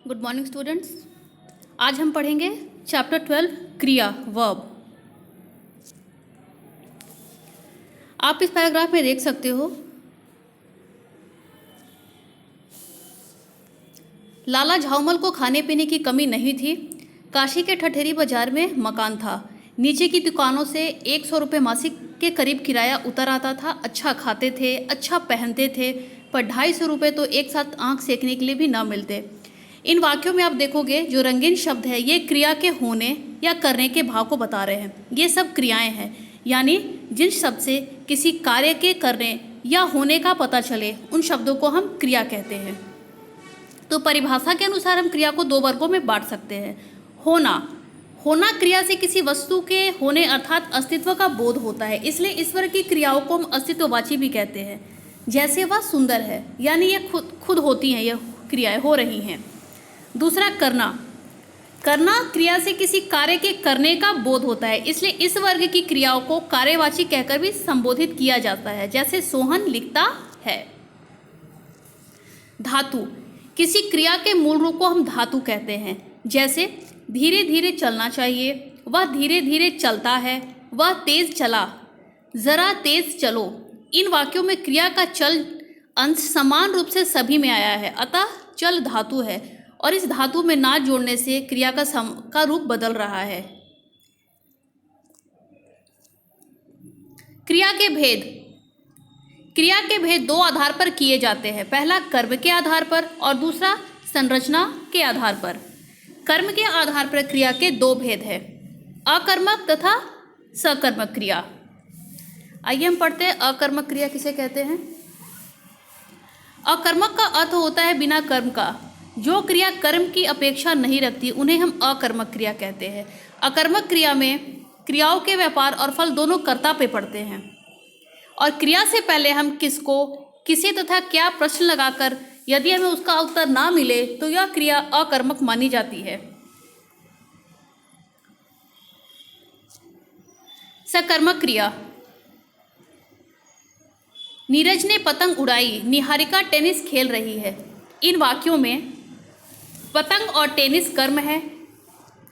Good morning students. आज हम पढ़ेंगे चैप्टर 12 क्रिया वर्ब। आप इस पैराग्राफ में देख सकते हो, लाला झाऊमल को खाने पीने की कमी नहीं थी। काशी के ठठेरी बाजार में मकान था। नीचे की दुकानों से 100 रुपये मासिक के करीब किराया उतर आता था। अच्छा खाते थे, अच्छा पहनते थे, पर 250 रुपये तो एक साथ आंख सेकने के लिए भी ना मिलते। इन वाक्यों में आप देखोगे जो रंगीन शब्द है ये क्रिया के होने या करने के भाव को बता रहे हैं। ये सब क्रियाएं हैं, यानी जिन शब्द से किसी कार्य के करने या होने का पता चले उन शब्दों को हम क्रिया कहते हैं। तो परिभाषा के अनुसार हम क्रिया को 2 वर्गों में बांट सकते हैं। होना क्रिया से किसी वस्तु के होने अर्थात अस्तित्व का बोध होता है, इसलिए इस वर्ग की क्रियाओं को हम अस्तित्ववाची भी कहते हैं। जैसे वह सुंदर है, यानी ये खुद होती हैं, ये क्रियाएं हो रही हैं। दूसरा करना क्रिया से किसी कार्य के करने का बोध होता है, इसलिए इस वर्ग की क्रियाओं को कार्यवाची कहकर भी संबोधित किया जाता है। जैसे सोहन लिखता है। धातु किसी क्रिया के मूल रूप को हम धातु कहते हैं। जैसे धीरे धीरे चलना चाहिए, वह धीरे धीरे चलता है, वह तेज चला, जरा तेज चलो। इन वाक्यों में क्रिया का चल अंश समान रूप से सभी में आया है, अतः चल धातु है और इस धातु में ना जोड़ने से क्रिया का रूप बदल रहा है। क्रिया के भेद 2 आधार पर किए जाते हैं। पहला कर्म के आधार पर और दूसरा संरचना के आधार पर। कर्म के आधार पर क्रिया के 2 भेद हैं, अकर्मक तथा सकर्मक क्रिया। आइए हम पढ़ते हैं अकर्मक क्रिया किसे कहते हैं। अकर्मक का अर्थ होता है बिना कर्म का। जो क्रिया कर्म की अपेक्षा नहीं रखती उन्हें हम अकर्मक क्रिया कहते हैं। अकर्मक क्रिया में क्रियाओं के व्यापार और फल दोनों कर्ता पे पड़ते हैं और क्रिया से पहले हम किसको, किसे तथा क्या प्रश्न लगाकर यदि हमें उसका उत्तर ना मिले तो यह क्रिया अकर्मक मानी जाती है। सकर्मक क्रिया। नीरज ने पतंग उड़ाई, निहारिका टेनिस खेल रही है। इन वाक्यों में पतंग और टेनिस कर्म है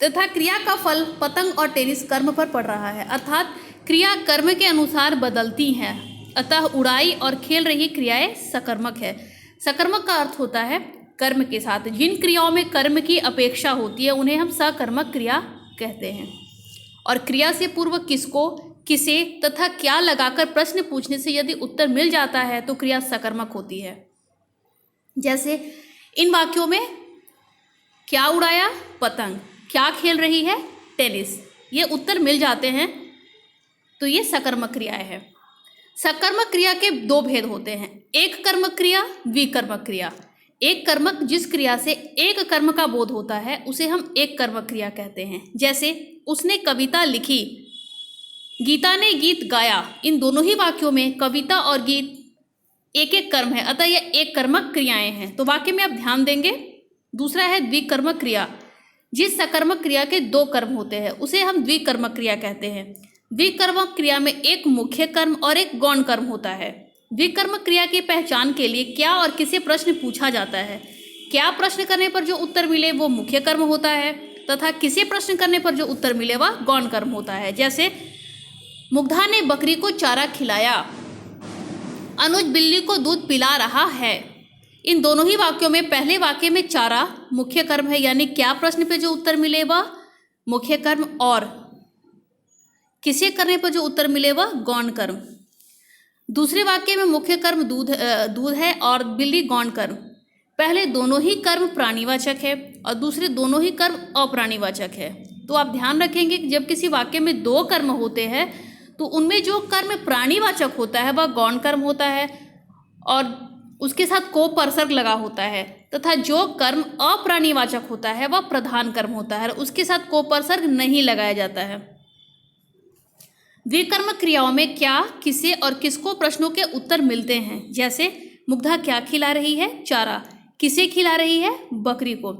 तथा क्रिया का फल पतंग और टेनिस कर्म पर पड़ रहा है, अर्थात क्रिया कर्म के अनुसार बदलती हैं। अतः उड़ाई और खेल रही क्रियाएं सकर्मक है। सकर्मक का अर्थ होता है कर्म के साथ। जिन क्रियाओं में कर्म की अपेक्षा होती है उन्हें हम सकर्मक क्रिया कहते हैं। और क्रिया से पूर्व किसको, किसे तथा क्या लगाकर प्रश्न पूछने से यदि उत्तर मिल जाता है तो क्रिया सकर्मक होती है। जैसे इन वाक्यों में क्या उड़ाया, पतंग, क्या खेल रही है, टेनिस, ये उत्तर मिल जाते हैं तो ये सकर्मक क्रियाएं हैं। सकर्मक क्रिया के 2 भेद होते हैं, एक कर्मक क्रिया, विकर्मक क्रिया। एक कर्मक जिस क्रिया से एक कर्म का बोध होता है उसे हम एक कर्मक क्रिया कहते हैं। जैसे उसने कविता लिखी, गीता ने गीत गाया। इन दोनों ही वाक्यों में कविता और गीत एक एक कर्म है, अतः ये एक कर्मक क्रियाएं हैं। तो वाक्य में आप ध्यान देंगे। दूसरा है द्विकर्मक क्रिया। जिस सकर्मक क्रिया के 2 कर्म होते हैं उसे हम द्विकर्मक क्रिया कहते हैं। द्विकर्मक क्रिया में एक मुख्य कर्म और एक गौण कर्म होता है। द्विकर्मक क्रिया की पहचान के लिए क्या और किसे प्रश्न पूछा जाता है। क्या प्रश्न करने पर जो उत्तर मिले वो मुख्य कर्म होता है तथा किसे प्रश्न करने पर जो उत्तर मिले वह गौण कर्म होता है। जैसे मुग्धा ने बकरी को चारा खिलाया, अनुज बिल्ली को दूध पिला रहा है। इन दोनों ही वाक्यों में पहले वाक्य में चारा मुख्य कर्म है, यानी क्या प्रश्न पे जो उत्तर मिले वह मुख्य कर्म, और किसे करने पर जो उत्तर मिले वह गौण कर्म। दूसरे वाक्य में मुख्य कर्म दूध है और बिल्ली गौण कर्म। पहले दोनों ही कर्म प्राणीवाचक है और दूसरे दोनों ही कर्म अप्राणीवाचक है। तो आप ध्यान रखेंगे कि जब किसी वाक्य में 2 कर्म होते हैं तो उनमें जो कर्म प्राणीवाचक होता है वह गौण कर्म होता है और उसके साथ को परसर्ग लगा होता है, तथा जो कर्म अप्राणीवाचक होता है वह प्रधान कर्म होता है और उसके साथ को परसर्ग नहीं लगाया जाता है। द्विकर्मक क्रियाओं में क्या, किसे और किसको प्रश्नों के उत्तर मिलते हैं। जैसे मुग्धा क्या खिला रही है, चारा, किसे खिला रही है, बकरी को।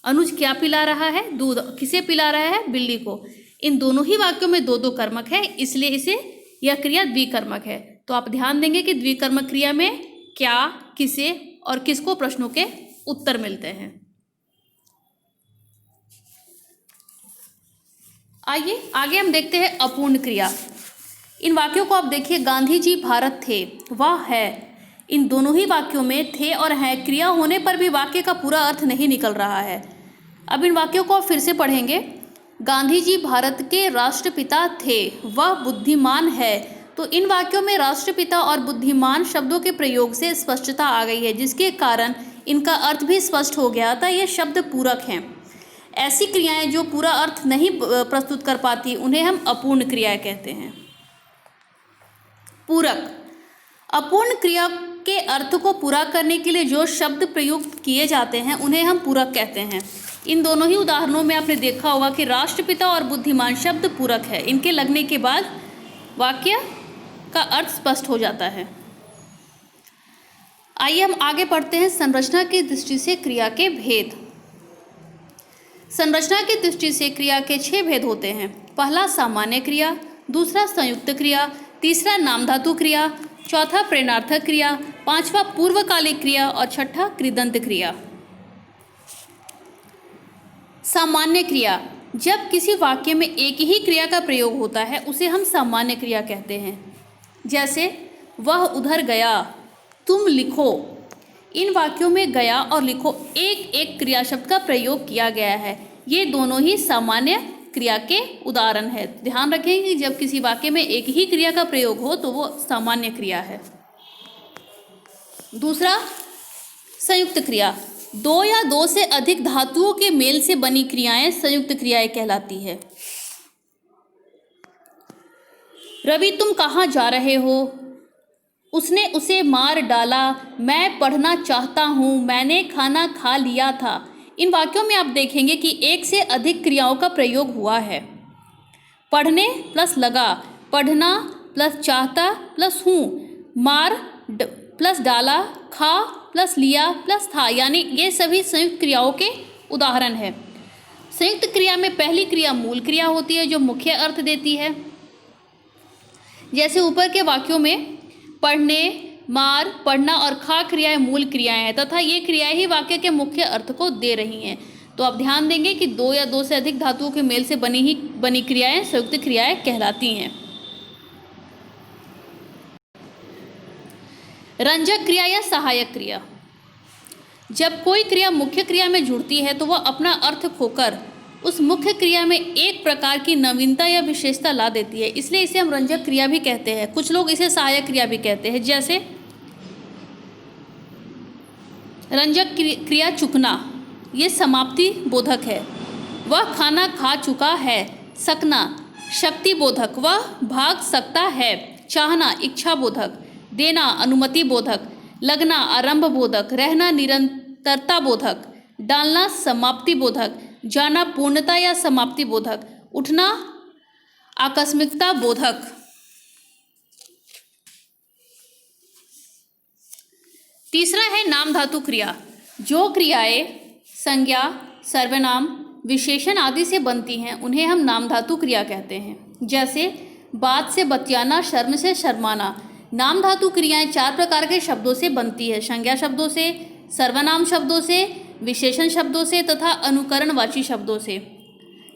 अनुज क्या पिला रहा है, दूध, किसे पिला रहा है, बिल्ली को। इन दोनों ही वाक्यों में 2 कर्मक है, इसलिए इसे यह क्रिया द्विकर्मक है। तो आप ध्यान देंगे कि द्विकर्मक क्रिया में क्या, किसे और किसको प्रश्नों के उत्तर मिलते हैं। आइए आगे हम देखते हैं अपूर्ण क्रिया। इन वाक्यों को आप देखिए, गांधी जी भारत थे, वह है। इन दोनों ही वाक्यों में थे और हैं क्रिया होने पर भी वाक्य का पूरा अर्थ नहीं निकल रहा है। अब इन वाक्यों को आप फिर से पढ़ेंगे। गांधी जी भारत के राष्ट्रपिता थे, वह बुद्धिमान है। तो इन वाक्यों में राष्ट्रपिता और बुद्धिमान शब्दों के प्रयोग से स्पष्टता आ गई है, जिसके कारण इनका अर्थ भी स्पष्ट हो गया था। ये शब्द पूरक हैं। ऐसी क्रियाएं जो पूरा अर्थ नहीं प्रस्तुत कर पाती उन्हें हम अपूर्ण क्रियाएं कहते हैं। पूरक, अपूर्ण क्रिया के अर्थ को पूरा करने के लिए जो शब्द प्रयुक्त किए जाते हैं उन्हें हम पूरक कहते हैं। इन दोनों ही उदाहरणों में आपने देखा होगा कि राष्ट्रपिता और बुद्धिमान शब्द पूरक है। इनके लगने के बाद वाक्य का अर्थ स्पष्ट हो जाता है। आइए हम आगे पढ़ते हैं संरचना की दृष्टि से क्रिया के भेद। संरचना की दृष्टि से क्रिया के 6 भेद होते हैं। पहला सामान्य क्रिया, दूसरा संयुक्त क्रिया, तीसरा नामधातु क्रिया, चौथा प्रेरणार्थक क्रिया, पांचवा पूर्वकालिक क्रिया और छठा कृदंत क्रिया। सामान्य क्रिया, जब किसी वाक्य में एक ही क्रिया का प्रयोग होता है उसे हम सामान्य क्रिया कहते हैं। जैसे वह उधर गया, तुम लिखो। इन वाक्यों में गया और लिखो एक एक क्रिया शब्द का प्रयोग किया गया है। ये दोनों ही सामान्य क्रिया के उदाहरण है। ध्यान रखें कि जब किसी वाक्य में एक ही क्रिया का प्रयोग हो तो वो सामान्य क्रिया है। दूसरा संयुक्त क्रिया, 2 या 2 से अधिक धातुओं के मेल से बनी क्रियाएं संयुक्त क्रियाएं कहलाती है। रवि तुम कहाँ जा रहे हो? उसने उसे मार डाला। मैं पढ़ना चाहता हूँ। मैंने खाना खा लिया था। इन वाक्यों में आप देखेंगे कि एक से अधिक क्रियाओं का प्रयोग हुआ है। पढ़ने प्लस लगा, पढ़ना प्लस चाहता प्लस हूँ, मार प्लस डाला, खा प्लस लिया प्लस था, यानी ये सभी संयुक्त क्रियाओं के उदाहरण है। संयुक्त क्रिया में पहली क्रिया मूल क्रिया होती है जो मुख्य अर्थ देती है। जैसे ऊपर के वाक्यों में पढ़ने, मार, पढ़ना और खा क्रियाएं मूल क्रियाएं हैं तथा ये क्रियाएं ही वाक्य के मुख्य अर्थ को दे रही हैं। तो आप ध्यान देंगे कि 2 या 2 से अधिक धातुओं के मेल से बनी क्रियाएं संयुक्त क्रियाएं कहलाती हैं। रंजक क्रिया या सहायक क्रिया, जब कोई क्रिया मुख्य क्रिया में जुड़ती है तो वह अपना अर्थ खोकर उस मुख्य क्रिया में एक प्रकार की नवीनता या विशेषता ला देती है, इसलिए इसे हम रंजक क्रिया भी कहते हैं। कुछ लोग इसे सहायक क्रिया भी कहते हैं। जैसे रंजक क्रिया चुकना, ये समाप्ति बोधक है। वह खाना खा चुका है। सकना शक्ति बोधक, वह भाग सकता है। चाहना इच्छा बोधक। देना अनुमति बोधक। लगना आरंभ बोधक। रहना निरंतरता बोधक। डालना समाप्ति बोधक। जाना पूर्णता या समाप्ति बोधक। उठना आकस्मिकता बोधक। तीसरा है नाम धातु क्रिया। जो क्रियाएं संज्ञा, सर्वनाम, विशेषण आदि से बनती हैं उन्हें हम नाम धातु क्रिया कहते हैं। जैसे बात से बतियाना, शर्म से शर्माना। नाम धातु क्रियाएं 4 प्रकार के शब्दों से बनती है। संज्ञा शब्दों से, सर्वनाम शब्दों से, विशेषण शब्दों से तथा अनुकरणवाची शब्दों से।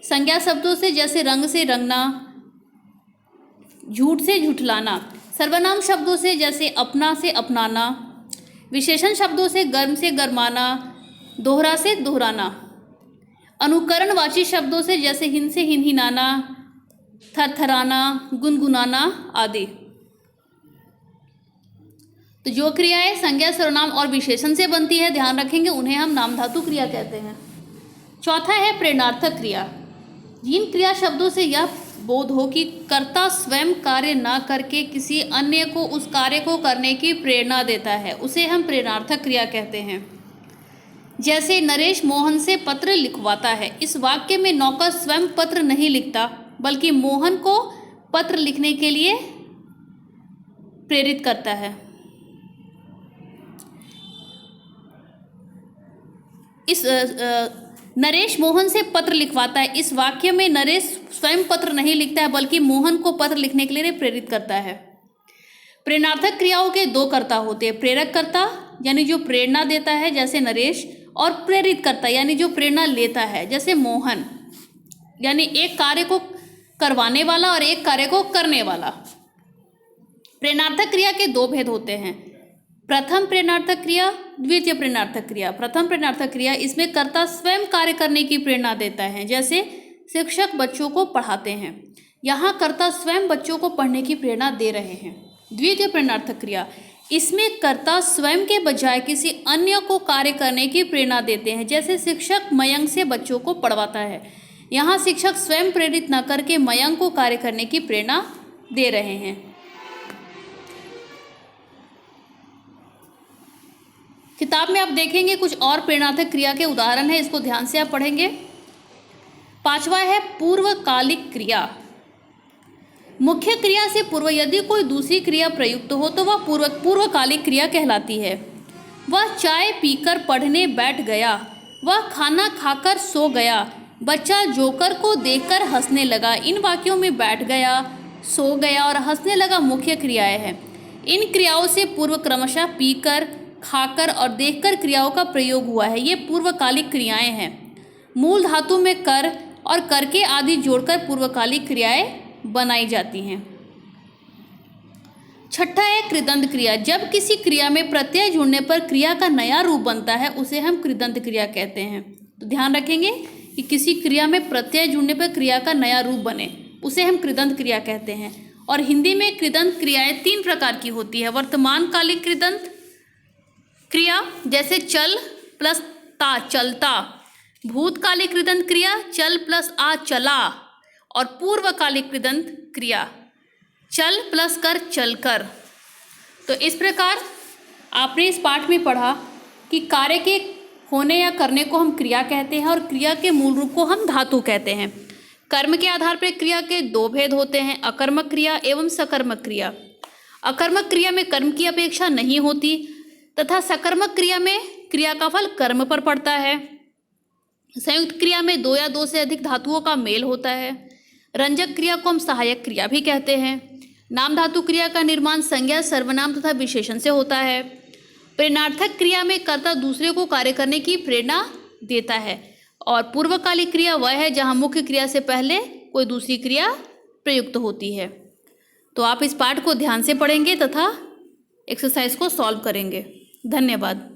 संज्ञा शब्दों से जैसे रंग से रंगना, झूठ से झुठलाना। सर्वनाम शब्दों से जैसे अपना से अपनाना। विशेषण शब्दों से गर्म से गरमाना, दोहरा से दोहराना। अनुकरणवाची शब्दों से जैसे हिन से हिनहिनाना, थरथराना, गुनगुनाना आदि। तो जो क्रियाएं संज्ञा, सर्वनाम और विशेषण से बनती है, ध्यान रखेंगे, उन्हें हम नाम धातु क्रिया कहते हैं। चौथा है प्रेरणार्थक क्रिया। जिन क्रिया शब्दों से यह बोध हो कि कर्ता स्वयं कार्य न करके किसी अन्य को उस कार्य को करने की प्रेरणा देता है, उसे हम प्रेरणार्थक क्रिया कहते हैं। जैसे नरेश मोहन से पत्र लिखवाता है। इस वाक्य में नौकर स्वयं पत्र नहीं लिखता बल्कि मोहन को पत्र लिखने के लिए प्रेरित करता है। इस नरेश मोहन से पत्र लिखवाता है, इस वाक्य में नरेश स्वयं पत्र नहीं लिखता है बल्कि मोहन को पत्र लिखने के लिए प्रेरित करता है। प्रेरणार्थक क्रियाओं के 2 कर्ता होते हैं। प्रेरक कर्ता यानी जो प्रेरणा देता है जैसे नरेश, और प्रेरित कर्ता यानी जो प्रेरणा लेता है जैसे मोहन। यानी एक कार्य को करवाने वाला और एक कार्य को करने वाला। प्रेरणार्थक क्रिया के दो भेद होते हैं, प्रथम प्रेरणार्थक क्रिया, द्वितीय प्रेरणार्थक क्रिया। प्रथम प्रेरणार्थक क्रिया, इसमें कर्ता स्वयं कार्य करने की प्रेरणा देता है, जैसे शिक्षक बच्चों को पढ़ाते हैं, यहाँ कर्ता स्वयं बच्चों को पढ़ने की प्रेरणा दे रहे हैं। द्वितीय प्रेरणार्थक क्रिया, इसमें कर्ता स्वयं के बजाय किसी अन्य को कार्य करने की प्रेरणा देते हैं, जैसे शिक्षक मयंक से बच्चों को पढ़वाता है, यहाँ शिक्षक स्वयं प्रेरित न करके मयंक को कार्य करने की प्रेरणा दे रहे हैं। किताब में आप देखेंगे कुछ और प्रेरणार्थक क्रिया के उदाहरण है, इसको ध्यान से आप पढ़ेंगे। पांचवा है पूर्वकालिक क्रिया। मुख्य क्रिया से पूर्व यदि कोई दूसरी क्रिया प्रयुक्त हो तो वह पूर्वकालिक क्रिया कहलाती है। वह चाय पीकर पढ़ने बैठ गया, वह खाना खाकर सो गया, बच्चा जोकर को देखकर हंसने लगा। इन वाक्यों में बैठ गया, सो गया और हंसने लगा मुख्य क्रियाएं हैं। इन क्रियाओं से पूर्व क्रमशः पीकर, खाकर और देखकर क्रियाओं का प्रयोग हुआ है, ये पूर्वकालिक क्रियाएं हैं। मूल धातु में कर और करके आदि जोड़कर पूर्वकालिक क्रियाएं बनाई जाती हैं। छठा है कृदंत क्रिया। जब किसी क्रिया में प्रत्यय जुड़ने पर क्रिया का नया रूप बनता है उसे हम कृदंत क्रिया कहते हैं। तो ध्यान रखेंगे कि किसी क्रिया में प्रत्यय जुड़ने पर क्रिया का नया रूप बने उसे हम कृदंत क्रिया कहते हैं। और हिंदी में कृदंत क्रियाएं तीन प्रकार की होती है। वर्तमान कालिक कृदंत क्रिया, जैसे चल प्लस ता चलता, भूतकालिक कृदंत क्रिया चल प्लस आ चला, और पूर्वकालिक कृदंत क्रिया चल प्लस कर चलकर। तो इस प्रकार आपने इस पाठ में पढ़ा कि कार्य के होने या करने को हम क्रिया कहते हैं और क्रिया के मूल रूप को हम धातु कहते हैं। कर्म के आधार पर क्रिया के दो भेद होते हैं, अकर्मक क्रिया एवं सकर्मक क्रिया। अकर्मक क्रिया में कर्म की अपेक्षा नहीं होती तथा सकर्मक क्रिया में क्रिया का फल कर्म पर पड़ता है। संयुक्त क्रिया में दो या दो से अधिक धातुओं का मेल होता है। रंजक क्रिया को हम सहायक क्रिया भी कहते हैं। नाम धातु क्रिया का निर्माण संज्ञा, सर्वनाम तथा विशेषण से होता है। प्रेरणार्थक क्रिया में कर्ता दूसरे को कार्य करने की प्रेरणा देता है। और पूर्वकालिक क्रिया वह है जहाँ मुख्य क्रिया से पहले कोई दूसरी क्रिया प्रयुक्त होती है। तो आप इस पाठ को ध्यान से पढ़ेंगे तथा एक्सरसाइज को सॉल्व करेंगे। धन्यवाद।